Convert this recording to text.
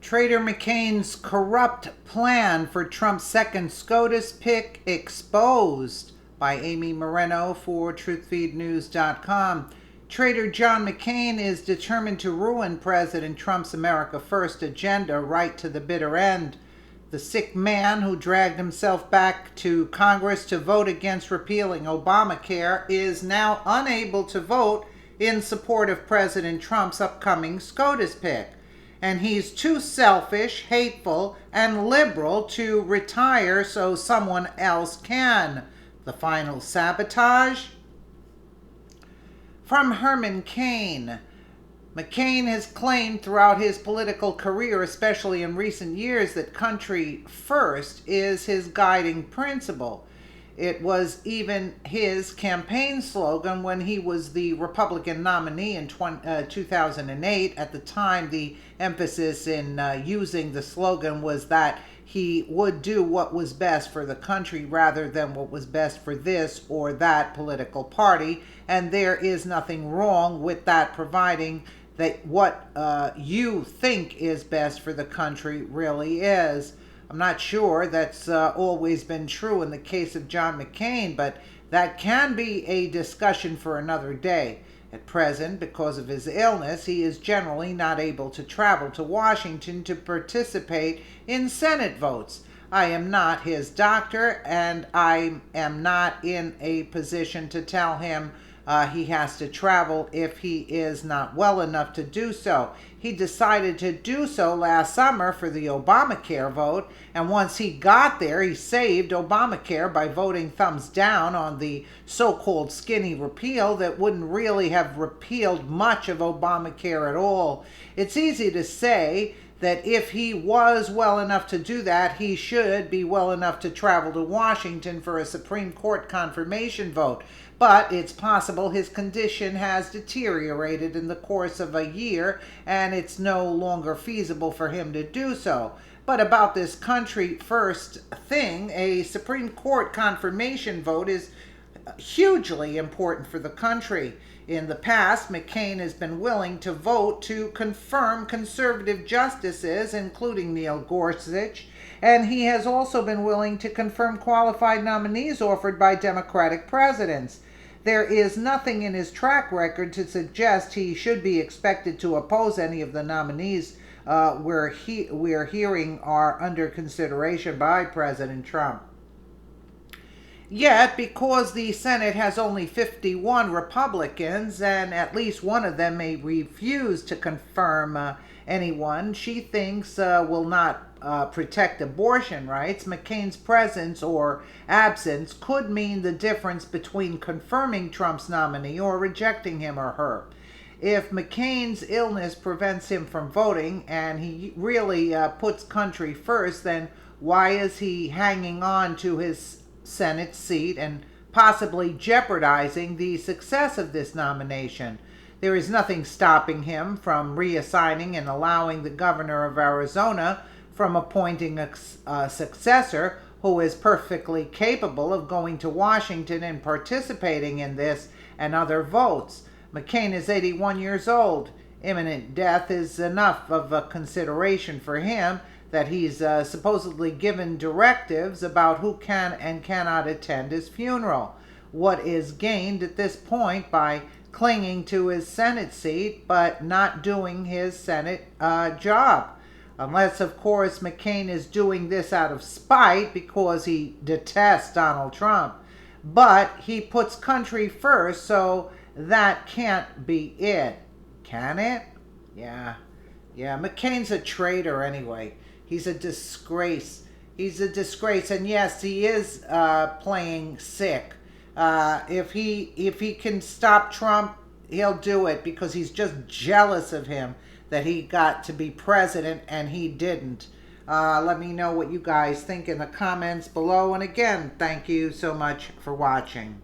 Traitor Mccain's corrupt plan for Trump's second Scotus pick exposed, by Amy Moreno for TruthFeedNews.com. Traitor John McCain is determined to ruin President Trump's America First agenda right to the bitter end. The sick man who dragged himself back to Congress to vote against repealing Obamacare is now unable to vote in support of President Trump's upcoming Scotus pick. And he's too selfish, hateful, and liberal to retire so someone else can. The final sabotage? From Herman Cain. McCain has claimed throughout his political career, especially in recent years, that country first is his guiding principle. It was even his campaign slogan when he was the Republican nominee in 2008. At the time, the emphasis in using the slogan was that he would do what was best for the country rather than what was best for this or that political party. And there is nothing wrong with that, providing that what you think is best for the country really is. I'm not sure that's always been true in the case of John McCain, but that can be a discussion for another day. At present, because of his illness, he is generally not able to travel to Washington to participate in Senate votes. I am not his doctor, and I am not in a position to tell him he has to travel if he is not well enough to do so. He decided to do so last summer for the Obamacare vote, and once he got there, he saved Obamacare by voting thumbs down on the so-called skinny repeal that wouldn't really have repealed much of Obamacare at all. It's easy to say that if he was well enough to do that, he should be well enough to travel to Washington for a Supreme Court confirmation vote. But it's possible his condition has deteriorated in the course of a year, and it's no longer feasible for him to do so. But about this country first thing, a Supreme Court confirmation vote is hugely important for the country. In the past, McCain has been willing to vote to confirm conservative justices, including Neil Gorsuch, and he has also been willing to confirm qualified nominees offered by Democratic presidents. There is nothing in his track record to suggest he should be expected to oppose any of the nominees we're hearing are under consideration by President Trump. Yet, because the Senate has only 51 Republicans, and at least one of them may refuse to confirm anyone she thinks will not protect abortion rights, McCain's presence or absence could mean the difference between confirming Trump's nominee or rejecting him or her. If McCain's illness prevents him from voting and he really puts country first, then why is he hanging on to his Senate seat and possibly jeopardizing the success of this nomination? There is nothing stopping him from reassigning and allowing the governor of Arizona from appointing a successor who is perfectly capable of going to Washington and participating in this and other votes. McCain is 81 years old. Imminent death is enough of a consideration for him that he's supposedly given directives about who can and cannot attend his funeral. What is gained at this point by clinging to his Senate seat but not doing his Senate job? Unless, of course, McCain is doing this out of spite because he detests Donald Trump. But he puts country first, so that can't be it. Can it? Yeah, McCain's a traitor anyway. He's a disgrace. He's a disgrace, and yes, he is playing sick. If he can stop Trump, he'll do it because he's just jealous of him that he got to be president and he didn't. Let me know what you guys think in the comments below. And again, thank you so much for watching.